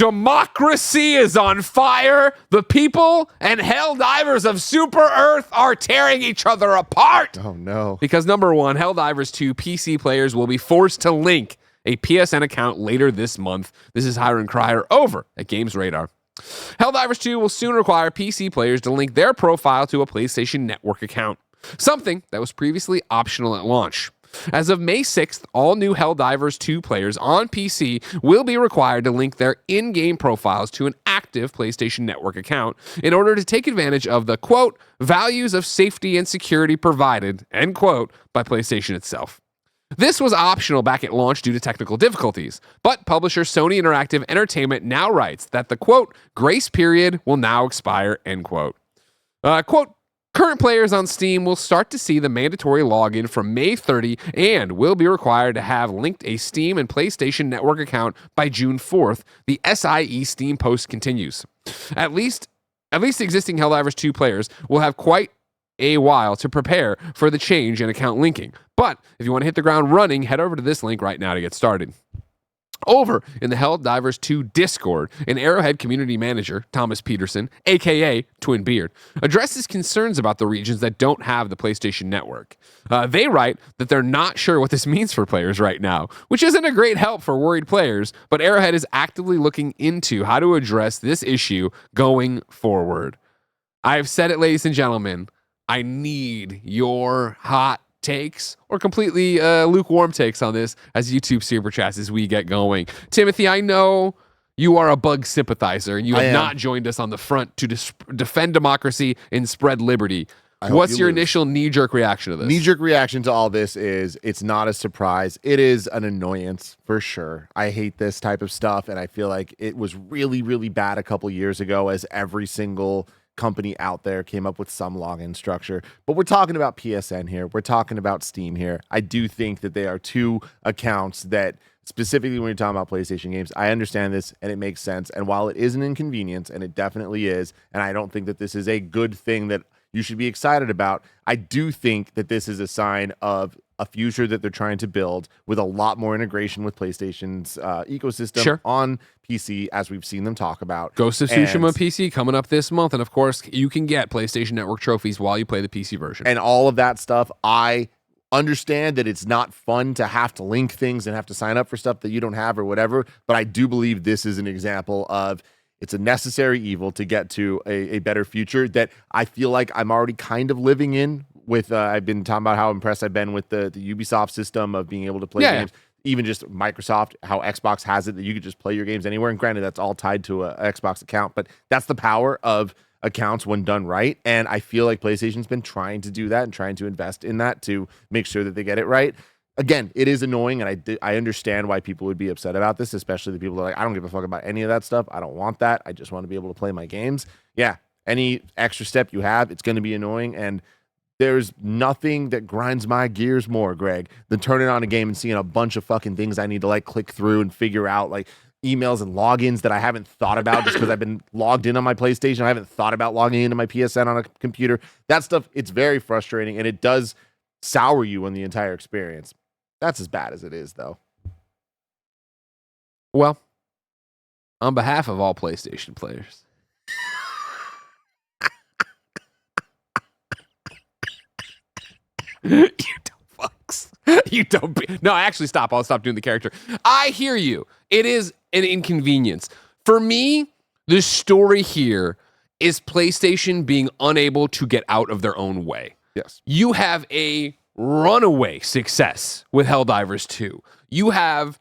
Democracy is on fire. The people and Helldivers of Super Earth are tearing each other apart. Oh, no. Because number one, Helldivers 2 PC players will be forced to link a PSN account later this month. This is Hiram Cryer over at Games Radar. Helldivers 2 will soon require PC players to link their profile to a PlayStation Network account, something that was previously optional at launch. As of May 6th, all new Helldivers 2 players on PC will be required to link their in-game profiles to an active PlayStation Network account in order to take advantage of the, quote, values of safety and security provided, end quote, by PlayStation itself. This was optional back at launch due to technical difficulties, but publisher Sony Interactive Entertainment now writes that the, quote, grace period will now expire, end quote. Quote, current players on Steam will start to see the mandatory login from May 30 and will be required to have linked a Steam and PlayStation Network account by June 4th. The SIE Steam post continues. At least existing Helldivers 2 players will have quite a while to prepare for the change in account linking. But if you want to hit the ground running, head over to this link right now to get started. Over in the Helldivers 2 Discord, an Arrowhead community manager, Thomas Peterson, aka Twin Beard, addresses concerns about the regions that don't have the PlayStation Network. They write that they're not sure what this means for players right now, which isn't a great help for worried players, but Arrowhead is actively looking into how to address this issue going forward. I've said it, ladies and gentlemen, I need your hot takes or completely lukewarm takes on this as YouTube super chats as we get going. Timothy, I know you are a bug sympathizer and you have not joined us on the front to defend democracy and spread liberty. What's your initial knee-jerk reaction to this? Knee-jerk reaction to all this is it's not a surprise. It is an annoyance for sure. I hate this type of stuff, and I feel like it was really, really bad a couple years ago as every single company out there came up with some login structure. But we're talking about PSN here. We're talking about Steam here. I do think that they are two accounts that, specifically when you're talking about PlayStation games, I understand this and it makes sense. And while it is an inconvenience, and it definitely is, and I don't think that this is a good thing that you should be excited about, I do think that this is a sign of a future that they're trying to build with a lot more integration with PlayStation's ecosystem on PC, as we've seen them talk about. Ghost of Tsushima PC coming up this month, and of course, you can get PlayStation Network trophies while you play the PC version. And all of that stuff, I understand that it's not fun to have to link things and have to sign up for stuff that you don't have or whatever, but I do believe this is an example of it's a necessary evil to get to a better future that I feel like I'm already kind of living in with, I've been talking about how impressed I've been with the Ubisoft system of being able to play games. Even just Microsoft, how Xbox has it that you could just play your games anywhere. And granted, that's all tied to an Xbox account, but that's the power of accounts when done right. And I feel like PlayStation's been trying to do that and trying to invest in that to make sure that they get it right. Again, it is annoying, and I understand why people would be upset about this, especially the people that are like, I don't give a fuck about any of that stuff. I don't want that. I just want to be able to play my games. Yeah, any extra step you have, it's going to be annoying, and there's nothing that grinds my gears more, Greg, than turning on a game and seeing a bunch of fucking things I need to like click through and figure out, like emails and logins that I haven't thought about just because I've been logged in on my PlayStation. I haven't thought about logging into my PSN on a computer. That stuff, it's very frustrating, and it does sour you on the entire experience. That's as bad as it is, though. Well, on behalf of all PlayStation players, you dumb fucks. You don't be. No, actually, stop. I'll stop doing the character. I hear you. It is an inconvenience. For me, the story here is PlayStation being unable to get out of their own way. Yes. You have a runaway success with Helldivers 2. You have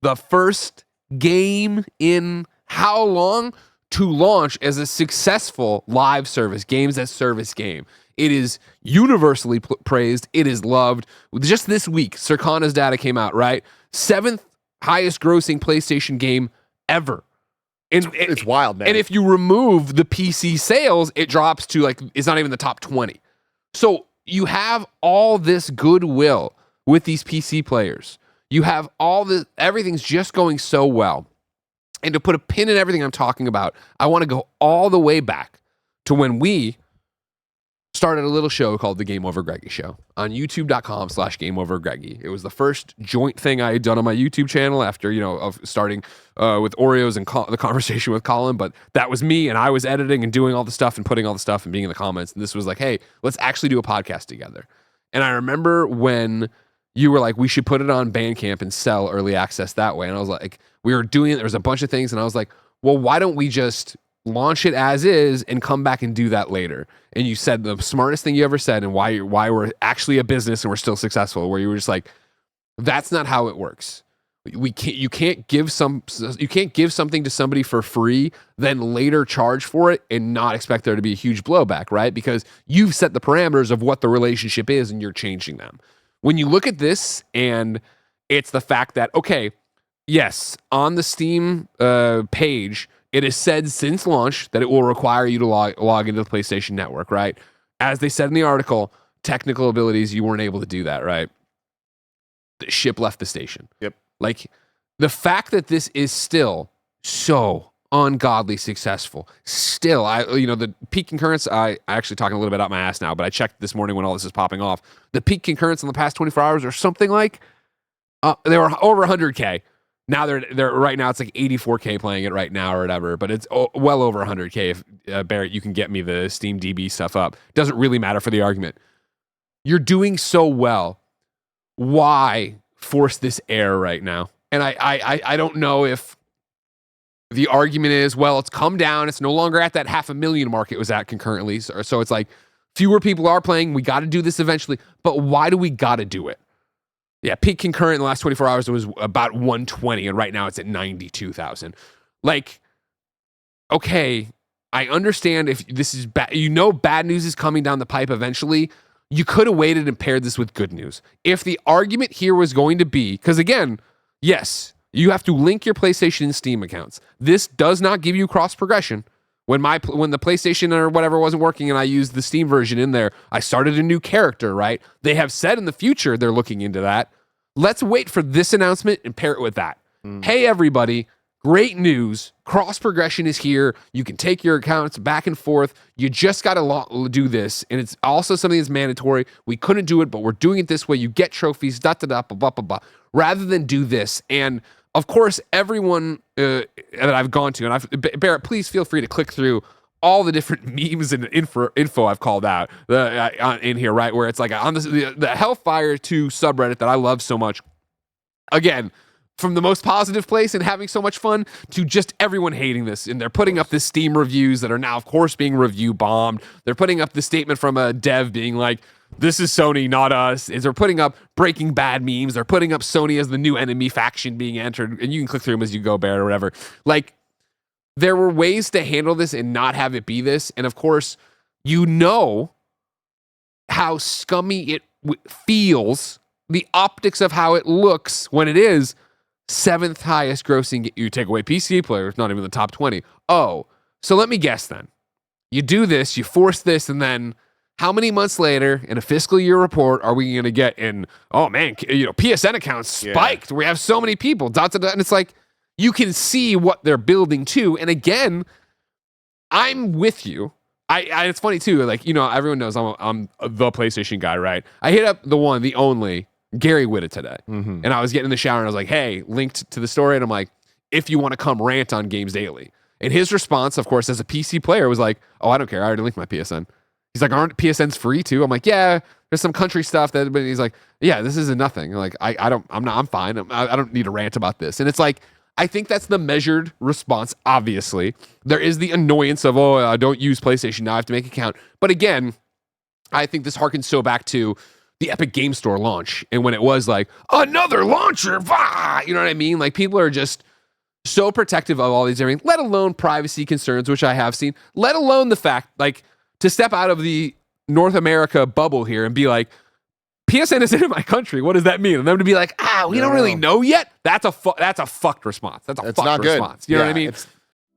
the first game in how long to launch as a successful live service, games as service game. It is universally praised. It is loved. Just this week, Circana's data came out, right? 7th highest grossing PlayStation game ever. And it's wild, man. And if you remove the PC sales, it drops to like, it's not even the top 20. So you have all this goodwill with these PC players. You have all this, everything's just going so well. And to put a pin in everything I'm talking about, I want to go all the way back to when we started a little show called The Game Over Greggy Show on youtube.com/GameOverGreggy. It was the first joint thing I had done on my YouTube channel after, of starting with Oreos and the conversation with Colin. But that was me, and I was editing and doing all the stuff and putting all the stuff and being in the comments. And this was like, hey, let's actually do a podcast together. And I remember when you were like, we should put it on Bandcamp and sell early access that way. And I was like, we were doing it. There was a bunch of things. And I was like, well, why don't we just launch it as is and come back and do that later? And you said the smartest thing you ever said, and why we're actually a business and we're still successful, where you were just like, that's not how it works. You can't give something to somebody for free, then later charge for it and not expect there to be a huge blowback, right? Because you've set the parameters of what the relationship is and you're changing them. When you look at this, and it's the fact that, okay, yes, on the Steam page, it is said since launch that it will require you to log into the PlayStation Network, right? As they said in the article, technical abilities, you weren't able to do that, right? The ship left the station. Yep. Like, the fact that this is still so ungodly successful, still, the peak concurrence, I actually talking a little bit out my ass now, but I checked this morning when all this is popping off. The peak concurrence in the past 24 hours or something like, they were over 100K. Now they're right now it's like 84K playing it right now or whatever, but it's well over 100K. If Barrett, you can get me the Steam DB stuff up. Doesn't really matter for the argument. You're doing so well. Why force this error right now? And I don't know if the argument is, well, it's come down. It's no longer at that 500,000 mark it was at concurrently. So it's like fewer people are playing. We got to do this eventually. But why do we got to do it? Yeah, peak concurrent in the last 24 hours, it was about 120, and right now it's at 92,000. Like, okay, I understand if this is bad. Bad news is coming down the pipe eventually. You could have waited and paired this with good news. If the argument here was going to be, because again, yes, you have to link your PlayStation and Steam accounts. This does not give you cross progression. When the PlayStation or whatever wasn't working and I used the Steam version in there, I started a new character, right? They have said in the future they're looking into that. Let's wait for this announcement and pair it with that. Hey, everybody, great news. Cross progression is here. You can take your accounts back and forth. You just got to do this. And it's also something that's mandatory. We couldn't do it, but we're doing it this way. You get trophies, blah, blah, blah, rather than do this. And of course, everyone that I've gone to, and Barrett, please feel free to click through all the different memes and info I've called out in here, right? Where it's like on the Hellfire 2 subreddit that I love so much. Again, from the most positive place and having so much fun to just everyone hating this. And they're putting up this Steam reviews that are now, of course, being review bombed. They're putting up the statement from a dev being like, this is Sony, not us. They're putting up Breaking Bad memes. They're putting up Sony as the new enemy faction being entered. And you can click through them as you go, Barrett, or whatever. Like, there were ways to handle this and not have it be this. And of course, how scummy it feels, the optics of how it looks when it is 7th highest grossing. You take away PC players, not even the top 20. Oh, so let me guess then. You do this, you force this, and then how many months later in a fiscal year report are we going to get in, oh man, PSN accounts spiked. Yeah. We have so many people, and it's like, you can see what they're building to. And again, I'm with you. It's funny too. Like, everyone knows I'm the PlayStation guy, right? I hit up the only Gary Whitta today. Mm-hmm. And I was getting in the shower and I was like, hey, linked to the story. And I'm like, if you want to come rant on Games Daily. And his response, of course, as a PC player was like, oh, I don't care. I already linked my PSN. He's like, aren't PSNs free too? I'm like, yeah, there's some country stuff but he's like, yeah, this isn't nothing. Like, I'm fine. I don't need to rant about this. And it's like, I think that's the measured response, obviously. There is the annoyance of, I don't use PlayStation now, I have to make an account. But again, I think this harkens so back to the Epic Game Store launch. And when it was like, another launcher, you know what I mean? Like, people are just so protective of all these everything, let alone privacy concerns, which I have seen, let alone the fact, like, to step out of the North America bubble here and be like, PSN isn't in my country. What does that mean? And them to be like, we don't really know yet. That's a fucked response. That's a fucked response. You know what I mean?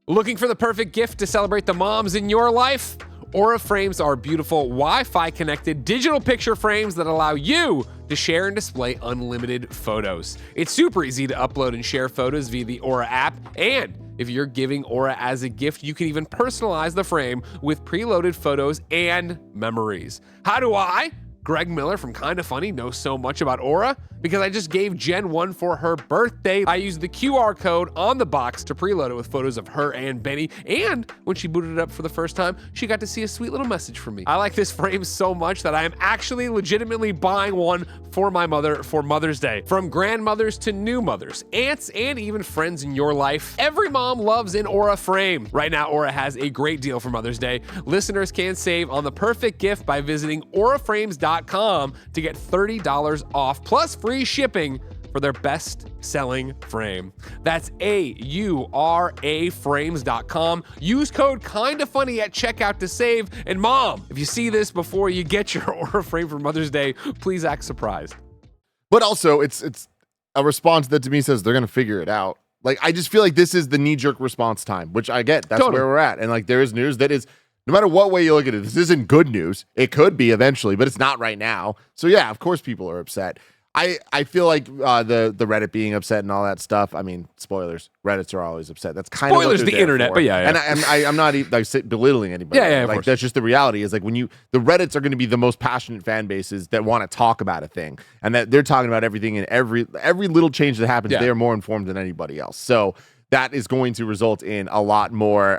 Looking for the perfect gift to celebrate the moms in your life? Aura frames are beautiful Wi-Fi connected digital picture frames that allow you to share and display unlimited photos. It's super easy to upload and share photos via the Aura app, and If you're giving Aura as a gift, you can even personalize the frame with preloaded photos and memories. How do I, Greg Miller from Kinda Funny, know so much about Aura? Because I just gave Jen one for her birthday. I used the QR code on the box to preload it with photos of her and Benny, and when she booted it up for the first time, she got to see a sweet little message from me. I like this frame so much that I am actually legitimately buying one for my mother for Mother's Day. From grandmothers to new mothers, aunts, and even friends in your life, every mom loves an Aura frame. Right now, Aura has a great deal for Mother's Day. Listeners can save on the perfect gift by visiting auraframes.com to get $30 off, plus free shipping for their best-selling frame. That's auraframes.com. Use code KINDAFUNNY at checkout to save. And mom, if you see this before you get your Aura frame for Mother's Day, please act surprised. But also, it's a response that to me says they're going to figure it out. Like, I just feel like this is the knee-jerk response time, which I get. That's Totally. where we're at. And like, there is news that is, no matter what way you look at it, this isn't good news. It could be eventually, but it's not right now. So yeah, of course people are upset. I feel like the Reddit being upset and all that stuff. I mean, spoilers. Reddits are always upset. That's kind Spoilers, of the internet, for. but yeah. And I'm not like belittling anybody. Yeah, of like course. that's just the reality. Is like when the Reddits are going to be the most passionate fan bases that want to talk about a thing, and that they're talking about everything and every little change that happens. Yeah. They are more informed than anybody else. So that is going to result in a lot more.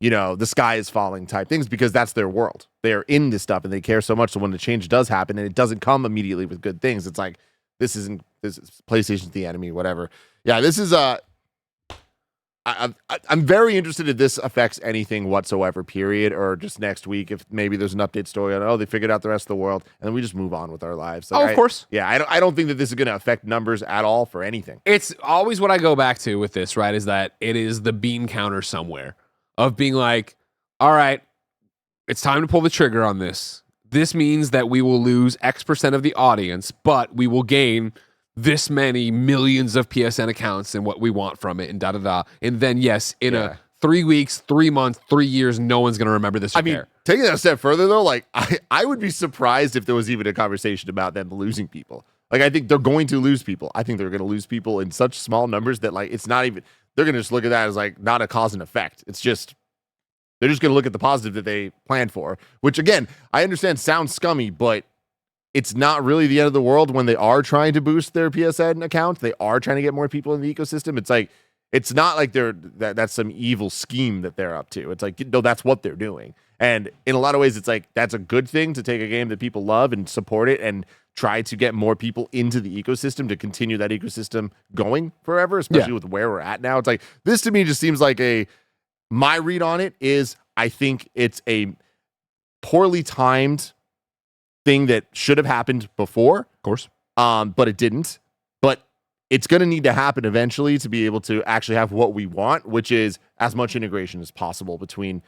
The sky is falling type things because that's their world. They're in this stuff and they care so much. So when the change does happen and it doesn't come immediately with good things, it's like, this is PlayStation's the enemy, whatever. Yeah, this is I'm very interested if this affects anything whatsoever, period, or just next week if maybe there's an update story on, they figured out the rest of the world, and then we just move on with our lives. Like, of course. I don't think that this is going to affect numbers at all for anything. It's always what I go back to with this, right, is that it is the bean counter somewhere of being like, all right, it's time to pull the trigger on this. This means that we will lose X% of the audience, but we will gain this many millions of PSN accounts and what we want from it and da-da-da. And then, yes, in a 3 weeks, 3 months, 3 years, no one's going to remember this. I mean, taking that a step further, though, like I would be surprised if there was even a conversation about them losing people. Like, I think they're going to lose people. I think they're going to lose people in such small numbers that, like, it's not even, they're going to just look at that as, like, not a cause and effect. It's just, they're just going to look at the positive that they planned for, which, again, I understand sounds scummy, but it's not really the end of the world when they are trying to boost their PSN accounts. They are trying to get more people in the ecosystem. It's like, it's not like that's some evil scheme that they're up to. It's like, no, that's what they're doing. And in a lot of ways, it's like, that's a good thing to take a game that people love and support it and try to get more people into the ecosystem to continue that ecosystem going forever, especially with where we're at now. It's like, this to me just seems like my read on it is I think it's a poorly timed thing that should have happened before. Of course. But it didn't. But it's going to need to happen eventually to be able to actually have what we want, which is as much integration as possible between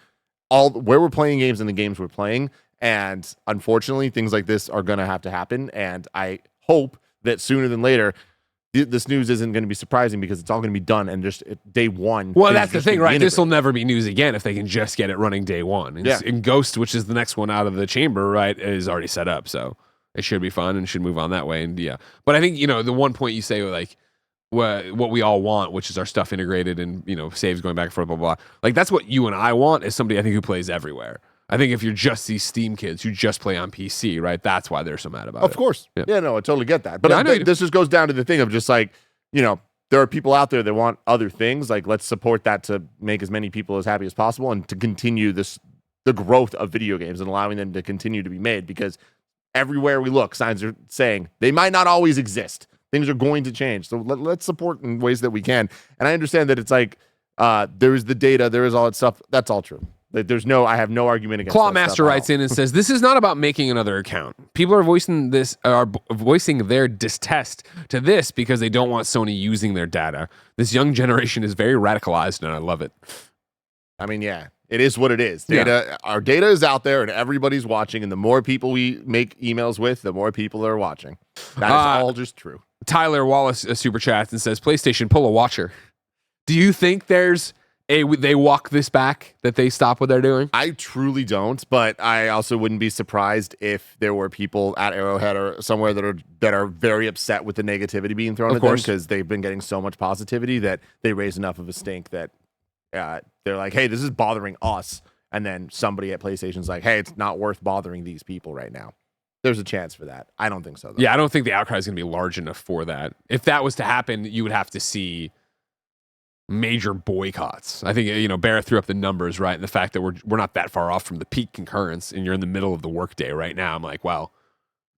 where we're playing games and the games we're playing. And unfortunately, things like this are going to have to happen. And I hope that sooner than later, this news isn't going to be surprising because it's all going to be done and just day one. Well, that's the thing, right? This will never be news again if they can just get it running day one. And Ghost, which is the next one out of the chamber, right, is already set up. So it should be fun and should move on that way. And but I think, the one point you say, like, what we all want, which is our stuff integrated and, saves going back and forth, blah, blah, blah. Like, that's what you and I want as somebody, I think, who plays everywhere. I think if you're just these Steam kids who just play on PC, right, that's why they're so mad about it. Of course. Yeah, no, I totally get that. But this just goes down to the thing of just like, there are people out there that want other things. Like, let's support that to make as many people as happy as possible and to continue the growth of video games and allowing them to continue to be made, because everywhere we look, signs are saying they might not always exist. Things are going to change. So let's support in ways that we can. And I understand that it's like, there is the data, there is all that stuff. That's all true. Like, I have no argument against Clawmaster writes in and says, this is not about making another account. People are voicing their distaste to this because they don't want Sony using their data. This young generation is very radicalized, and I love it. I mean, yeah, it is what it is. Our data is out there, and everybody's watching, and the more people we make emails with, the more people are watching. That is all just true. Tyler Wallace super chats and says, PlayStation, pull a watcher. Do you think there's they walk this back, that they stop what they're doing? I truly don't, but I also wouldn't be surprised if there were people at Arrowhead or somewhere that are very upset with the negativity being thrown at them because they've been getting so much positivity that they raise enough of a stink that they're like, hey, this is bothering us. And then somebody at PlayStation's like, hey, it's not worth bothering these people right now. There's a chance for that. I don't think so, though. Yeah, I don't think the outcry is going to be large enough for that. If that was to happen, you would have to see major boycotts. I think, Barrett threw up the numbers, right? And the fact that we're not that far off from the peak concurrence and you're in the middle of the workday right now. I'm like, well,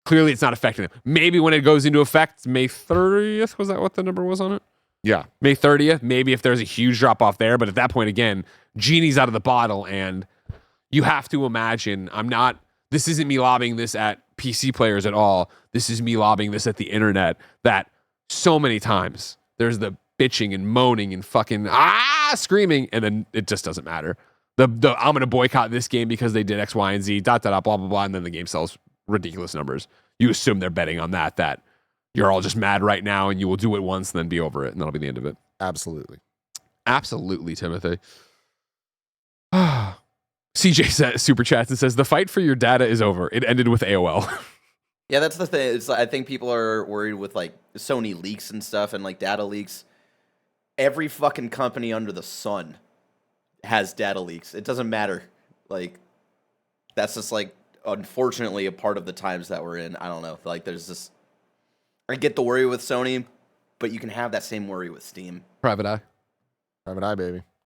clearly it's not affecting them. Maybe when it goes into effect, May 30th, was that what the number was on it? Yeah. May 30th, maybe if there's a huge drop off there. But at that point, again, genie's out of the bottle. And you have to imagine, this isn't me lobbing this at PC players at all. This is me lobbing this at the internet, that so many times there's the bitching and moaning and fucking screaming, and then it just doesn't matter. The I'm going to boycott this game because they did X, Y, and Z, blah, blah, blah, and then the game sells ridiculous numbers. You assume they're betting on that you're all just mad right now and you will do it once and then be over it, and that'll be the end of it. Absolutely. Absolutely, Timothy. CJ super chats and says, the fight for your data is over. It ended with AOL. Yeah, that's the thing. I think people are worried with like Sony leaks and stuff and like data leaks. Every fucking company under the sun has data leaks. It doesn't matter. Like, that's just like, unfortunately, a part of the times that we're in. I don't know. Like, there's this. I get the worry with Sony, but you can have that same worry with Steam. Private eye. Private eye, baby.